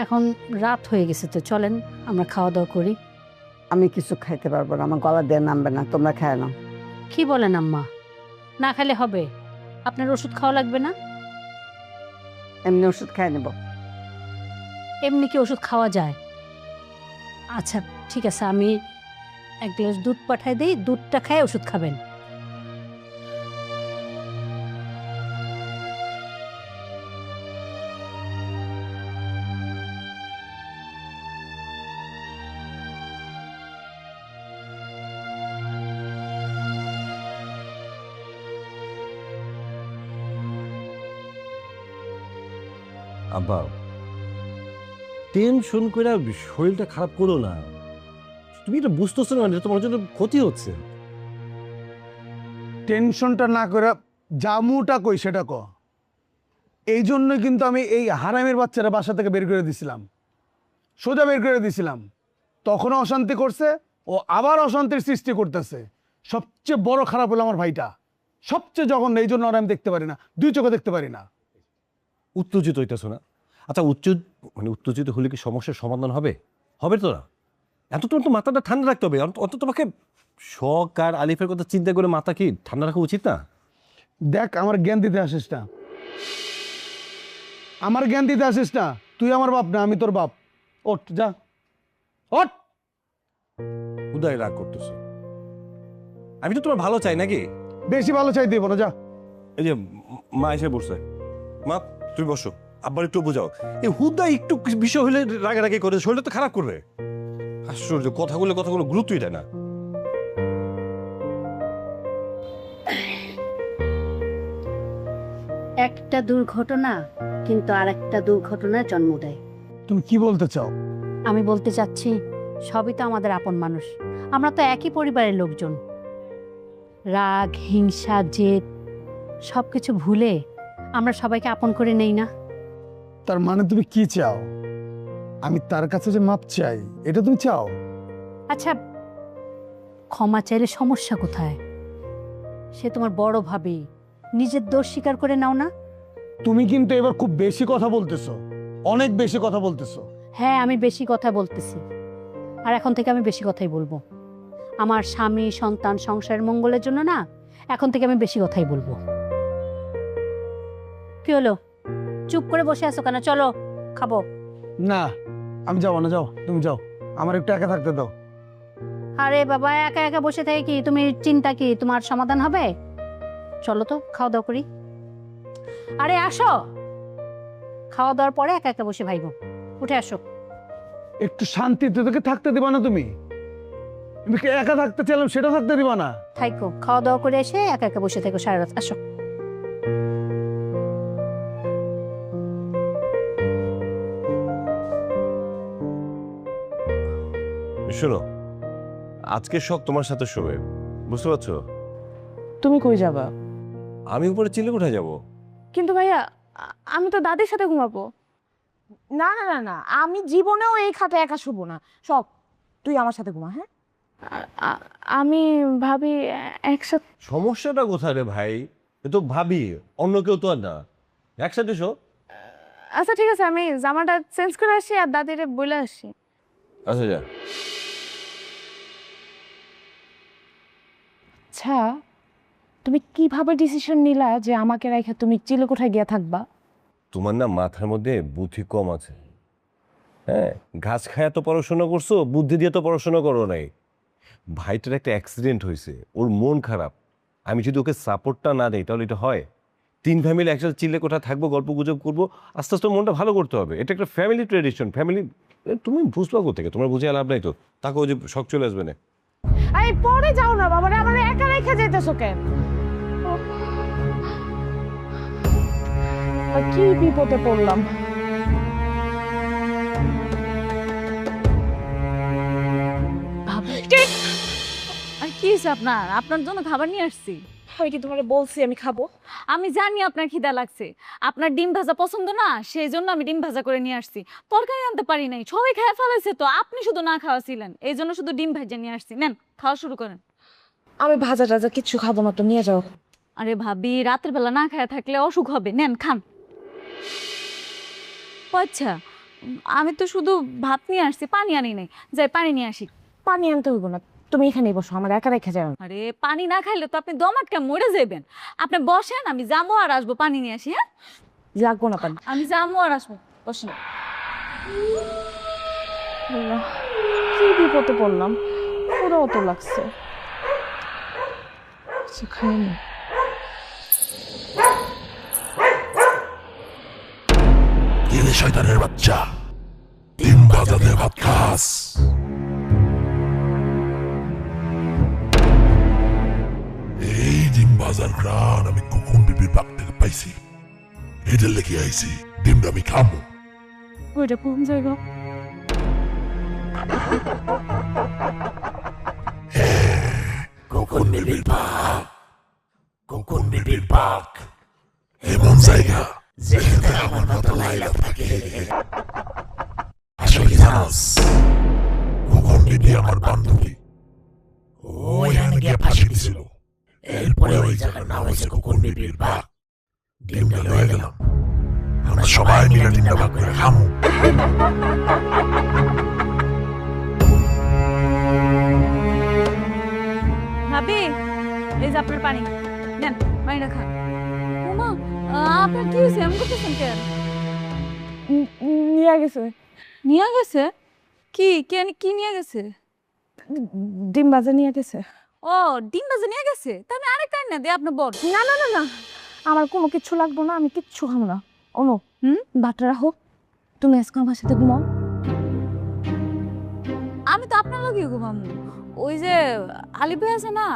S7: এখন রাত হয়ে গেছে তো চলেন আমরা খাওয়া দাওয়া করি।
S1: আমি কিছু খাইতে পারবো না, আমার গলা দিয়ে নামবে না, তোমরা খায় নাও।
S7: কি বলেন আম্মা, না খেলে হবে? আপনার ওষুধ খাওয়া লাগবে না?
S1: এমনি ওষুধ খাই নেব।
S7: এমনি কি ওষুধ খাওয়া যায়? আচ্ছা ঠিক আছে, আমি এক গ্লাস দুধ পাঠাই দিই, দুধটা খায় ওষুধ খাবেন।
S8: আব্বা টেনশন করে শরীরটা খারাপ করো না, তুমি এটা বুঝতেছো না, এটা তোমার জন্য ক্ষতি হচ্ছে।
S4: টেনশনটা না করে জামুটা কই সেটা ক। এই জন্যই কিন্তু আমি এই হারামের বাচ্চারা বাসা থেকে বের করে দিছিলাম, সোজা বের করে দিছিলাম। তখনও অশান্তি করছে, ও আবার অশান্তির সৃষ্টি করতেছে। সবচেয়ে বড় খারাপ হলো আমার ভাইটা, সবচেয়ে জঘন্য। এই জন্য আর আমি দেখতে পারি না, দুই চোখে দেখতে পারি না।
S8: উত্তেজিত হইতেছো না? আচ্ছা উত্তেজিত হলে কি সমস্যার সমাধান হবে? হবে তো না। এত তোমার তো মাথাটা ঠান্ডা রাখতে হবে। অত তোমাকে শখ আর আলিফের কথা চিন্তা করে মাথা কি ঠান্ডা রাখা উচিত না?
S4: দেখ, আমার জ্ঞান দিতে আসিস না, আমার জ্ঞান দিতে আসিস না। তুই আমার বাপ না, আমি তোর বাপ। ওঠ, যা ওঠ।
S8: উদয় রাগ করতেছো, আমি তো তোমার ভালো চাই নাকি?
S4: বেশি ভালো চাই দিব না, যা।
S8: এই যে মা এসে বসছে, মা তুমি বসো, আব্বার একটু বোঝাও। এই হুদা একটু বিষয় হলে রাগারাগি করে, শরীরটা তো খারাপ করবে। আশ্চর্য, কথাগুলো গুরুত্বই দেয় না।
S7: একটা দুর্ঘটনা কিন্তু আরেকটা দুর্ঘটনার জন্ম দেয়।
S4: তুমি কি বলতে চাও?
S7: আমি বলতে চাচ্ছি, সবই তো আমাদের আপন মানুষ, আমরা তো একই পরিবারের লোকজন। রাগ, হিংসা, জেদ সব কিছু ভুলে আমরা সবাইকে আপন করে নেই না?
S4: তার মানে তুমি কি চাও? আমি তার কাছে যে মাপ চাই, এটা তুমি চাও?
S7: আচ্ছা, ক্ষমা চাইলে সমস্যা কোথায়? সে তোমার বড় ভাবি, নিজের দোষ স্বীকার করে নাও না।
S4: তুমি কিন্তু এবার খুব বেশি কথা বলতেছো, অনেক বেশি কথা বলতেছো।
S7: হ্যাঁ, আমি বেশি কথা বলতেছি, আর এখন থেকে আমি বেশি কথাই বলবো। আমার স্বামী, সন্তান, সংসারের মঙ্গলের জন্য না, এখন থেকে আমি বেশি কথাই বলবো। কি হলো, চুপ করে বসে আছো কেন? চলো খাবো।
S4: না, আমি যাবো না, যাও তুমি যাও, আমার একটু একা থাকতে দাও।
S7: আরে বাবা, একা একা বসে থেকে কি তুমি চিন্তা, কি তোমার সমাধান হবে? চলো তো, খাওয়া দাওয়া করি। আরে আসো, খাওয়া দাওয়ার পরে একা একা বসে ভাইবো। উঠে আসো।
S4: একটু শান্তিতে তোকে থাকতে দিবা না? তুমি একা থাকতে চাইলাম, সেটা থাকতে দিবা না?
S7: থাইকো, খাওয়া দাওয়া করে এসে একা একা বসে থেকো সারা রাত। আসো।
S8: শোনো, আজকে শখ তোমার সাথে শোবে, বুঝতে পারছো?
S9: তুমি কই যাবা?
S8: আমি উপরে চিলে কোথায় যাবো?
S3: কিন্তু ভাইয়া, আমি তো দাদির সাথে ঘুমাবো।
S9: না না না না, আমি জীবনেও এই খাটে একা শুবো না। সব তুই আমার সাথে ঘুমা। হ্যাঁ,
S3: আমি ভাবি একসাথে।
S8: সমস্যাটা কোথায় রে ভাই? এ তো ভাবি, অন্য কেউ তো আর না। একসাথে শো।
S3: আচ্ছা ঠিক আছে, আমি জামাটা চেঞ্জ করে আসি আর দাদিরে বলে আসি।
S8: আচ্ছা যা।
S9: আচ্ছা, তুমি কিভাবে ডিসিশন নিলা যে আমাকে রেখে তুমি চিলেকোঠায় গিয়া থাকবা?
S8: তোমার না মাথার মধ্যে বুদ্ধি কম আছে। হ্যাঁ, ঘাস খায়া তো পড়াশোনা করছো, বুদ্ধি দিয়ে তো পড়াশোনা করো নাই। ভাইটার একটা অ্যাক্সিডেন্ট হয়েছে, ওর মন খারাপ। আমি যদি ওকে সাপোর্টটা না দিই তাহলে এটা হয়? 3 ফ্যামিলি একসাথে চিলে কোথায় থাকবো, গল্প গুজব করবো, আস্তে আস্তে মনটা ভালো করতে হবে। এটা একটা ফ্যামিলি ট্রেডিশন। ফ্যামিলি তুমি বুঝবা কোথেকে? তোমার বুঝে লাভ নাই তো। তাকে ওই যে শখ চলে আসবে না।
S9: এই পরে যাও না বাবা, আমার একা রেখে যেতেছো কেন? কি বিপদে পড়লাম।
S3: আর কি হয়েছে আপনার? আপনার জন্য খাবার নিয়ে আসছি।
S9: আমি কি তোমারে বলছি আমি খাবো?
S3: আমি জানি আপনার খিদা লাগছে, আপনার ডিম ভাজা পছন্দ না, সেই জন্য আমি ডিম ভাজা করে নিয়ে আসছি। তরকারি আনতে পারি নাই, সবাই খেয়ে ফেলেছে তো, আপনি শুধু না খাওয়া ছিলেন, এই জন্য শুধু ডিম ভাজা নিয়ে আসছি। নেন, খাওয়া শুরু করেন।
S9: আমি ভাজা টাজা কিচ্ছু খাবো না, তো নিয়ে যাও।
S3: আরে ভাবি, রাতের বেলা না খাওয়া থাকলে অসুখ হবে। নেন, খান। ও আচ্ছা, আমি তো শুধু ভাত নিয়ে আসছি, পানি আনি নাই। যাই পানি নিয়ে আসি।
S9: পানি আনতে হইব না, তুমি এখানেই বসো, আমার একা রেখে যাও।
S3: আরে পানি না খাইলে তো আপনি দম আটকে মরে যাবেন। আপনি বসেন, আমি যাবো আর আসবো, পানি নিয়ে আসি। হ্যাঁ,
S9: লাগবো না পানি।
S3: আমি যাবো আর আসবো, বসেন।
S9: কি বিপদে পড়লাম, ওরাও তো লাগছে। কিছু খাইনি।
S12: শয়তানের বাচ্চা, ডিম ভাজা দিয়ে ভাত খাস। এই ডিম ভাজার ঘ্রাণ আমি কুকুন বিবির বাগ থেকে পাইছি, এটা লেগে আইছি, ডিমটা আমি খাবো।
S9: ওইটা কোন জায়গা?
S12: কুকুন বিবির বাগ, কুকুন বিবির বাগ এমন জায়গা যেখানে আমার মতো লাইলা থাকে। আসলে জানাস, কুকুন বিবি আমার বান্ধবী, ওইখানে গিয়ে ফাঁসি দিছিল। এরপরে ওই জায়গার নাম হয়েছে কুকুন বিবির বাগ। ডিমটা লয়ে গেলাম, আমরা সবাই মিলে ডিমটা ভাগ করে খামু।
S3: ভাবি, এই যে আপনার পানি নেন, পানিটা খান। ওমা, আপনার কি হয়েছে? এমন করতেছেন কেন?
S9: নিয়ে গেছে।
S3: নিয়ে গেছে? কি কি নিয়ে গেছে?
S9: ডিম ভাজা নিয়ে গেছে।
S3: ও, ডিম ভাজা নিয়ে গেছে? তা আমি আরেকটা না দে আপনার বর।
S9: না না না না, আমার কোনো কিচ্ছু লাগবো না, আমি কিচ্ছু খাবো না। অনু, ভাতটা রাখো, তুমি আজকে আমার সাথে ঘুমাও।
S3: আমি তো আপনার লগে ঘুমামু। ওই যে আলিফ ভাই আছে না,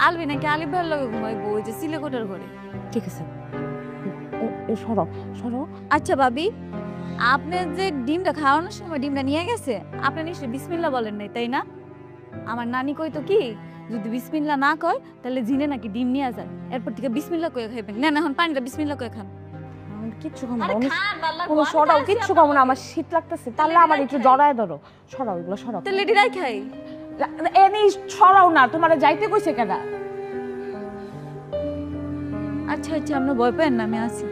S3: আলবি নাকি আলিফ ভাইয়ের লগে ঘুমাইবো, ওই যে সিলেকোটার ঘরে।
S9: ঠিক আছে, সরো সরো।
S3: আচ্ছা ভাবি, আপনি যে ডিমটা খাওয়ানোর সময় ডিমটা নিয়ে গেছে, আপনি নিশ্চয়ই বিসমিল্লাহ বলেন নাই, তাই না? আমার নানি কইতো কি, যদি বিসমিল্লাহ না কয় তাহলে জিনে নাকি ডিম নিয়ে যায়, এরপর থেকে বিসমিল্লাহ কয়ে খাইবেন। না না, এখন পানিটা বিসমিল্লাহ কয়ে খান।
S9: কিচ্ছু খাবো না, কোনো সরাও, কিচ্ছু খাবো না, আমার শীত লাগতেছে। তাহলে আমার একটু জড়ায় ধরো, সরাও এগুলো, সরাও।
S3: তাহলে ডিরাই খাই।
S9: এনে সরাও না, তোমার যাইতে কইছে কেন?
S3: আচ্ছা আচ্ছা, আপনার ভয় পেন না, আমি আছি।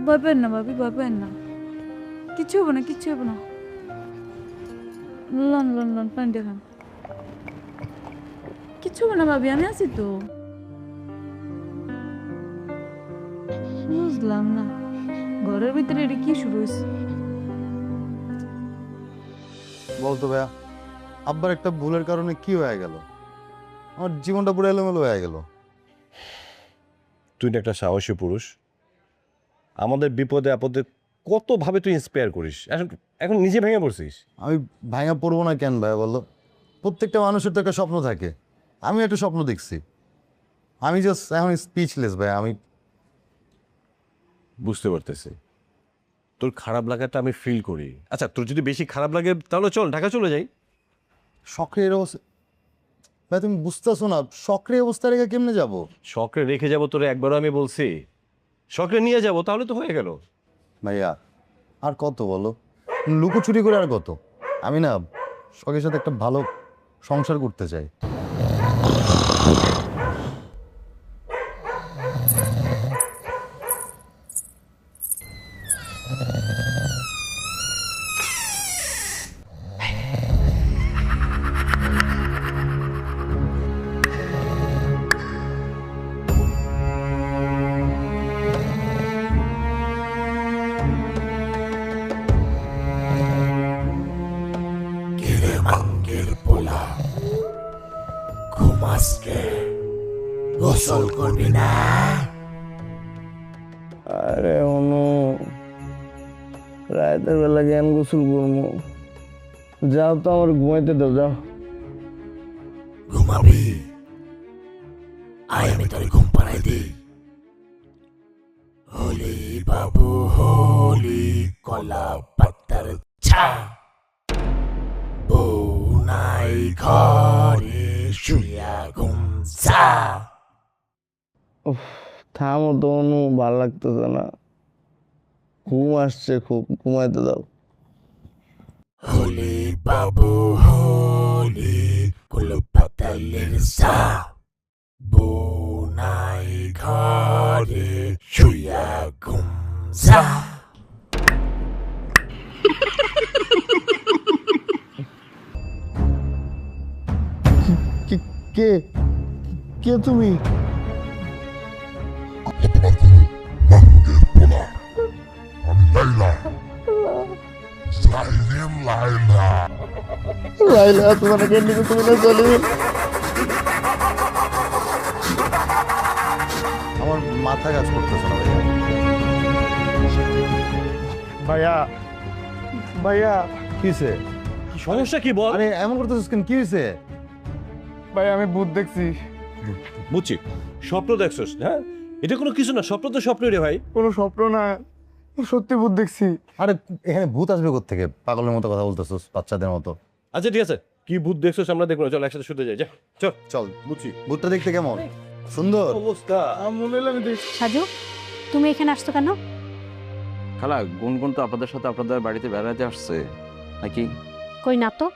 S3: ভয় পেন না ভাবি, ভয় পেন না, কিচ্ছু হবো না, কিচ্ছু হবো না। লন লন লন, পানি দেখান, কিচ্ছু হবে না ভাবি, আমি আছি তো। বুঝলাম না, ঘরের ভিতরে এটা কি শুরু হয়েছে?
S2: বলতো ভাইয়া, আব্বার একটা ভুলের কারণে কি হয়ে গেল? আমার জীবনটা পুরো এলোমেলো হয়ে গেল।
S8: তুই না একটা সাহসী পুরুষ, আমাদের বিপদে আপদে কতভাবে তুই ইন্সপায়ার করিস, এখন এখন নিজে ভেঙে পড়ছিস।
S2: আমি ভাঙা পড়বো না কেন ভাইয়া বলো? প্রত্যেকটা মানুষের তো একটা স্বপ্ন থাকে, আমি একটা স্বপ্ন দেখছি। আমি জাস্ট এখন স্পিচলেস ভাইয়া। আমি
S8: বুঝতে পারতেছি, তোর খারাপ লাগাটা আমি ফিল করি। আচ্ছা, তোর যদি বেশি খারাপ লাগে তাহলে চল ঢাকা চলে যাই।
S2: শখের অবস্থা ভাই, তুমি বুঝতেছো না, শখের অবস্থা রেখে কেমনে যাবো?
S8: শখরে রেখে যাবো তোরে একবারও আমি বলছি? শখরে নিয়ে যাবো, তাহলে তো হয়ে গেল।
S2: ভাইয়া আর কত বলো, লুকোচুরি করে আর কত? আমি না শখের সাথে একটা ভালো সংসার করতে চাই।
S12: গোসল করবি না?
S10: আরে অনু, রাতের বেলা জ্ঞান গোসল করবো? যাও তো, আমার ঘুমাইতে দাও, যাও।
S12: ঘুমাবি? আয় আমি তোর ঘুম পাড়াই দিই। হোলি বাবু হোলি, কলা পাতার ছা, বউ নাই ঘরে, শুয়া ঘুম চা।
S10: থামো তো অনু, ভালো লাগতেছে না, ঘুম আসছে খুব, ঘুমাইতে দাও।
S12: হোলি বাবু হোলি, কলা পাতালের চা, বউ নাই ঘরে, শুয়া ঘুম চা।
S10: কে কে তুমি?
S12: আমি লাইলা, লাইলা
S2: লাইলা তোমার কেন তুমি না চলে আমার মাথা কাজ করতেছে না ভাইয়া ভাইয়া কি হয়েছে?
S8: সমস্যা কি বল?
S2: আরে এমন করতেছিস কেন? কি হয়েছে?
S10: ভাই আমি ভূত দেখছি।
S8: বুঝছি, স্বপ্ন দেখছস? হ্যাঁ, এটা কোনো কিছু না, স্বপ্ন তো স্বপ্নই রে ভাই।
S10: কোনো স্বপ্ন না, সত্যি ভূত দেখছি।
S2: আরে এখানে ভূত আসবে কোত্থেকে? পাগলের মতো কথা বলতেছিস, বাচ্চাদের মতো।
S8: আচ্ছা ঠিক আছে, কি ভূত দেখছস আমরা দেখবো না, চল একসাথে শুতে যাই, যা চল।
S2: চল বুঝছি। ভূতটা দেখতে কেমন? সুন্দর
S8: অবস্থা।
S10: মনে হলো আমি দেখছি।
S7: সাজু, তুমি এখানে আসছো কেন?
S13: খালা, গুনগুন তো আপনাদের সাথে আপনাদের বাড়িতে বেড়াতে আসছে নাকি?
S7: কই না তো।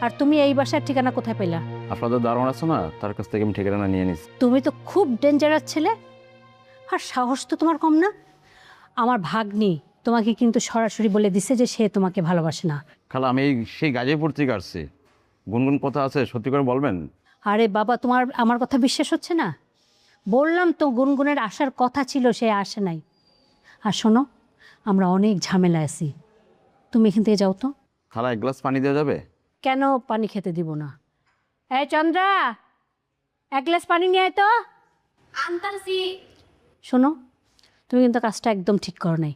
S7: আর তুমি এই বাসার ঠিকানা কোথায় পেলা?
S13: আপনাদের দারোয়ান আছে না, তার কাছ থেকে আমি ঠিকানা নিয়ে নিছি।
S7: তুমি তো খুব ডেঞ্জারাস ছেলে, আর সাহস তো তোমার কম না। আমার ভাগ্নি তোমাকে কিন্তু সরাসরি বলে দিছে যে সে তোমাকে ভালোবাসে না।
S13: খালা, আমি সেই গাজীপুর থেকে আসছি। গুনগুন কথা আছে, সত্যি করে বলবেন?
S7: আরে বাবা, তোমার আমার কথা বিশ্বাস হচ্ছে না? বললাম তো গুনগুনের আসার কথা ছিল, সে আসে নাই। আর শোনো, আমরা অনেক ঝামেলা আছি, তুমি এখান থেকে যাও তো।
S13: খালা, এক গ্লাস পানি দেওয়া যাবে?
S7: কেন পানি খেতে দিব না? এই চন্দ্রা, এক গ্লাস পানি নিয়ে আয় তো।
S3: আনতাছি।
S7: শোনো, তুমি কিন্তু কাজটা একদম ঠিক করো নাই।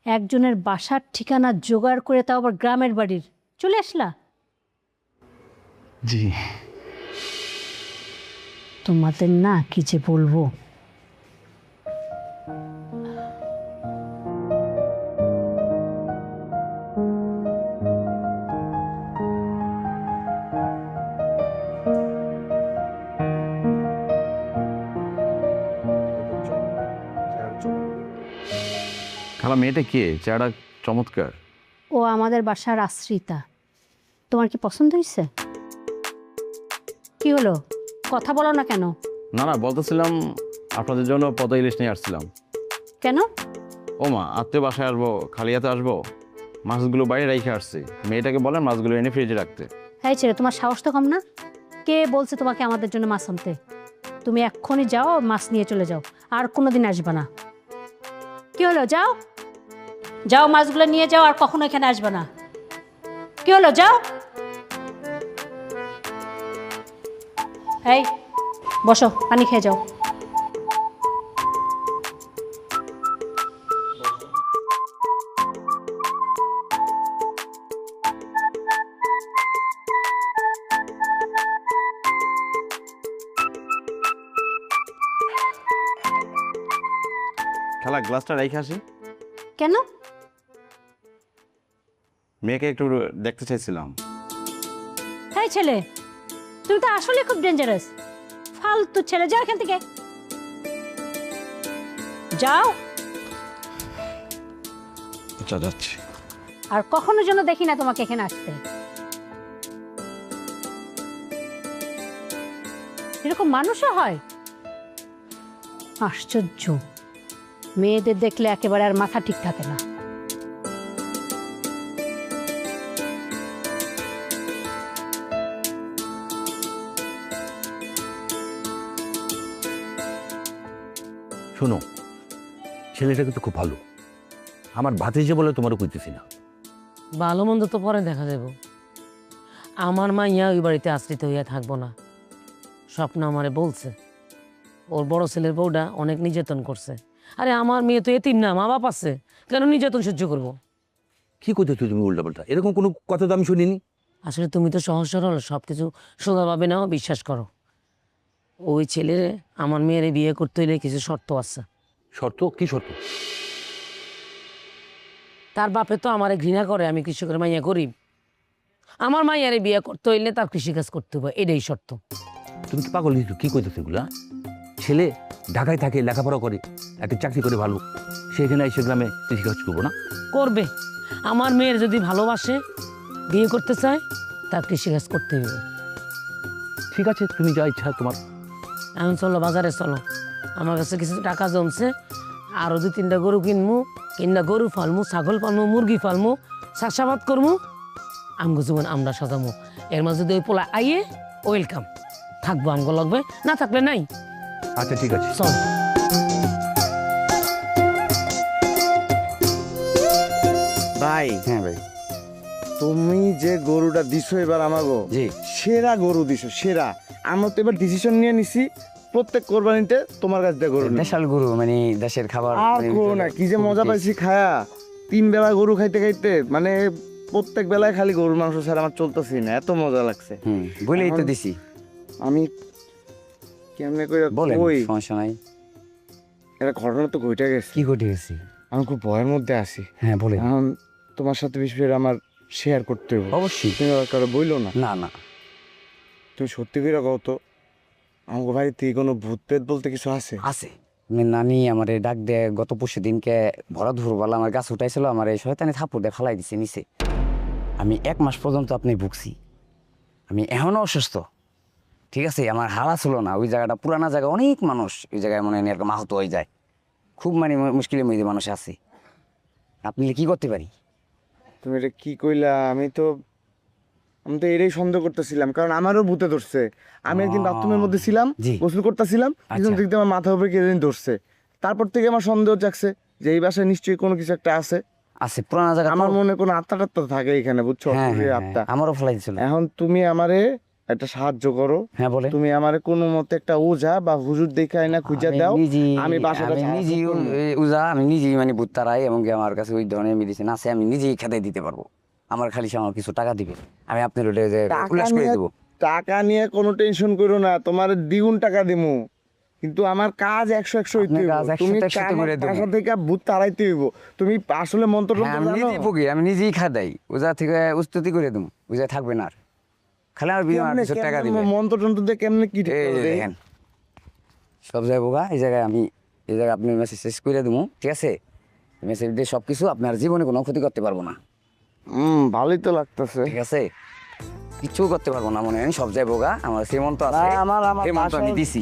S7: একজনের বাসার ঠিকানা জোগাড় করে, তাও আবার গ্রামের বাড়ির, চলে আসলা।
S13: জি।
S7: তোমাদের না কি যে বলবো।
S13: খালা, মেয়েটা কে? চেহারা চমৎকার।
S7: ও আমাদের বাসার আশ্রিতা। তোমার কি পছন্দ হয়েছে? কি হলো, কথা বলো না কেন?
S13: না না, বলতেছিলাম আপনাদের জন্য পদ্মা ইলিশ নিয়ে আসছিলাম।
S7: কেন?
S13: ও মা, আত্মীয় বাসায় আসবো, খালিয়াতে আসবো, মাছগুলো বাইরে রেখে আসছি। মেয়েটাকে বলেন মাছগুলো এনে ফ্রিজে রাখতে।
S7: হ্যাঁ ছেলে, তোমার সাহস তো কম না। কে বলছে তোমাকে আমাদের জন্য মাছ আনতে? তুমি এক্ষুনি যাও, মাছ নিয়ে চলে যাও, আর কোনোদিন আসবে না। কি হলো, যাও যাও, মাছগুলো নিয়ে যাও, আর কখনো এখানে আসবে না। কি হলো, যাও। এই বসো, পানি খেয়ে যাও।
S13: খালা, গ্লাসটা রেখে আসি।
S7: কেন?
S13: মেয়েকে একটু দেখতে চাইছিলাম।
S7: হ্যাঁ ছেলে, তুমি তো আসলে খুব ডেঞ্জারাস, ফালতু ছেলে। যাও এখান থেকে, যাও।
S13: আচ্ছা, যাচ্ছি।
S7: আর কখনো যেন দেখি না তোমাকে এখানে আসতে। এরকম মানুষও হয়? আশ্চর্য, মেয়েদের দেখলে একেবারে আর মাথা ঠিক থাকে না।
S5: শোনো, ছেলেটা কিন্তু খুব ভালো, আমার ভাতিজে বলে তোমারও কইতেছি না।
S6: ভালো মন্দ তো পরে দেখা যাব। আমার মাইয়া ওই বাড়িতে আশ্রিত হইয়া থাকবো না। স্বপ্ন আমারে বলছে ওর বড় ছেলের বউটা অনেক নির্যাতন করছে। আরে আমার মেয়ে তো এতিম না, মা বাপ আছে, কেন নির্যাতন সহ্য করবো?
S5: কি করতেছো তুমি উল্টাপাল্টা? এরকম কোনো কথা তো আমি শুনিনি।
S6: আসলে তুমি তো সহজ সরল, সব কিছু সোজাভাবে নাও, বিশ্বাস করো। ওই ছেলের আমার মেয়েরে বিয়ে করতে হইলে কিছু শর্ত আছে।
S5: শর্ত? কি শর্ত?
S6: তার বাপে তো আমারে ঘৃণা করে, আমি কৃষকের মাইয়া গরিব। আমার মাইয়ারে বিয়ে করতে হইলে তার কৃষিকাজ করতে হবে, এটাই শর্ত।
S5: তুমি কি পাগল হয়েছো? কি করতেছো এগুলা? ছেলে ঢাকায় থাকে, লেখাপড়া করে, একটা চাকরি করে ভালো, সেখানে এসে গ্রামে কৃষিকাজ করবো না?
S6: করবে। আমার মেয়ের যদি ভালোবাসে, বিয়ে করতে চায়, তার কৃষিকাজ করতে হবে।
S5: ঠিক আছে, তুমি যা ইচ্ছা তোমার।
S6: এখন চলো বাজারে, চলো। আমার কাছে কিছু টাকা জমছে, আরো 2-3টা গরু কিনবো, কিনা গরু ফালমু, ছাগল পালমু, মুরগি ফালমু, চাষাবাদ করমু, আমগো জীবন আমরা সাজামু। এর মাঝে যদি ওই পোলা আইয়ে, ওয়েলকাম, থাকবো আমগো লাগবে, না থাকলে নাই।
S5: আচ্ছা ঠিক আছে,
S6: চল।
S14: ভাই,
S13: হ্যাঁ ভাই,
S10: তুমি যে গরুটা দিছো এবার আমাগো
S5: জি
S10: সেরা গরু দিছো সেরা। আমরা তো এবার ডিসিশন নিয়ে নিছি প্রত্যেক কোরবানিতে তোমার কাছ থেকে গরু নিবো।
S5: দেশাল গরু মানে দেশের খাবার
S10: আর গরু না, কি যে মজা পাইছি খায়া। 3 বেলা গরু খাইতে খাইতে মানে প্রত্যেক বেলায় খালি গরুর মাংস ছাড়া আমার চলতেছি না, এত মজা লাগছে।
S5: বলেই তো
S10: এখন
S5: দিছি।
S10: আমি কেমনে কইরা
S5: বলেন,
S10: কই
S5: সমস্যা নাই।
S10: এটা ঘটনা তো ঘটে গেছে।
S5: কি ঘটে গেছে?
S10: আমি খুব ভয়ের মধ্যে আছি।
S5: হ্যাঁ বলেন।
S10: এখন তোমার সাথে বিষয়টা আমার শেয়ার করতে হবে।
S5: অবশ্যই।
S10: তুমি আবার কারো বইলো না।
S5: না না,
S10: তুমি সত্যি করে কও তো, আমার বাড়িতে কোনো ভূত প্রেত বলতে কিছু আছে?
S5: আছে। নানি আমার ডাক দেয় গত পরশু দিনকে ভরা ধুরবেলা আমার গাছ উঠাইছিল, আমার এই শয়তানি থাপ্পড় দিয়ে ফালাই দিছে নিচে। আমি 1 মাস পর্যন্ত আপনি ভুগছি, আমি এখনো অসুস্থ। ঠিক আছে, আমার হালা ছিল না, ওই জায়গাটা পুরানা জায়গা, অনেক মানুষ ওই জায়গায় মনে হয় এরকম আহত হয়ে যায়, খুব মানে মুশকিলের মধ্যে মানুষ আছে। আপনি কি করতে পারি?
S10: তুমি এটা কি কইলা? আমি তো এটাই সন্দেহ করতেছিলাম, কারণ আমারও ভূতে ধরছে। আমি একদিন বাথরুমের মধ্যে ছিলাম, গোসল করতেছিলাম, পিছন দিক দিয়ে আমার মাথার উপরে কে যেন ধরছে। তারপর থেকে আমার সন্দেহ জাগছে যে এই বাসায় নিশ্চয়ই কোনো কিছু একটা আছে।
S5: আছে পুরানা জায়গা,
S10: আমার মনে কোনো আত্মা টাত্মা থাকে এখানে, বুঝছো? আত্মা
S5: আমারও ফেলাই দিছিল।
S10: এখন তুমি আমারে একটা সাহায্য করো।
S5: হ্যাঁ বলে।
S10: তুমি আমারে কোনো মতে একটা ওঝা বা হুজুর দেখাই না খুঁজে দাও। আমি বাসাটা
S5: নিজেই ওঝা, আমি নিজেই মানে ভূত তারাই, এবং আমার কাছে ওই ধরনের মেডিসিন আছে, আমি নিজেই খেতে দিতে পারবো। আমার খালি আমার কিছু টাকা দিবে, আমি আপনার ওটা উল্লাস করে দেবো।
S10: টাকা নিয়ে কোনো টেনশন করো না, তোমার দ্বিগুণ টাকা দিমু, কিন্তু আমার কাজ 100 হইতে হবে। তুমি টাকা থেকে ভূত তাড়াইতে হইব। তুমি আসলে মন্ত্র
S5: আমি নিজেই ভুগি, আমি নিজেই খাদাই, ওজা থেকে উস্তুতি করে দেবো, ওজা থাকবে না আর, খালি আমার বিমা কিছু টাকা দিবে।
S10: মন্ত্র টন্ত্র দিয়ে কেমনে কি
S5: দেখেন সব জায়গায় বোগা, এই জায়গায় আমি এই জায়গায় আপনি মেসেজ শেষ করে দেবো, ঠিক আছে? মেসেজ দিয়ে সব কিছু আপনার জীবনে কোনো ক্ষতি করতে পারবো না।
S10: ভালোই তো লাগতেছে,
S5: ঠিক আছে? কিছু করতে পারবো না, মনে হয় সব জায়গায় বোগা, আমার সেই মন্ত্র আছে, সেই মন্ত্র আমি দিছি।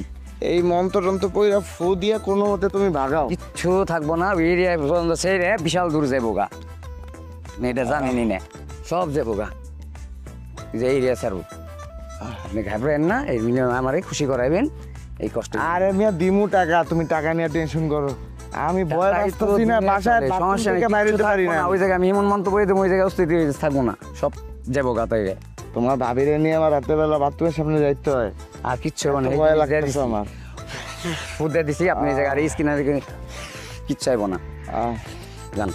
S10: এই মন্ত্র টন্ত্র পয়রা ফু দিয়ে কোনো মতে তুমি ভাগাও,
S5: কিচ্ছু থাকবো না। এরিয়া পর্যন্ত সেই রে বিশাল দূর যাবো গা, এটা জানেনি না, সব যাবো গা, যে এরিয়া ছাড়বো। আপনি ঘাবড়েন না, এই আমারে খুশি করাইবেন, এই কষ্ট।
S10: আরে মিয়া দিমু টাকা, তুমি টাকা নিয়ে টেনশন করো। আমি ভয় পাচ্ছি না, বাসায় সমস্যা থেকে বাইরে যেতে পারি না।
S5: ওই জায়গায় আমি এমন মন্ত্র বলে দেবো, ওই জায়গায় অস্তিত্ব থাকবো না, সব যাবো গা। তাই
S10: তোমার ভাবিরে নিয়ে আমার রাত্রেবেলা বাথরুমের সামনে যাইতে হয়,
S5: আর কিচ্ছু মানে
S10: ভয় লাগতেছে আমার।
S5: ফুটে দিছি, আপনি এই জায়গায় স্কিনার কিচ্ছু চাইবো না, জান।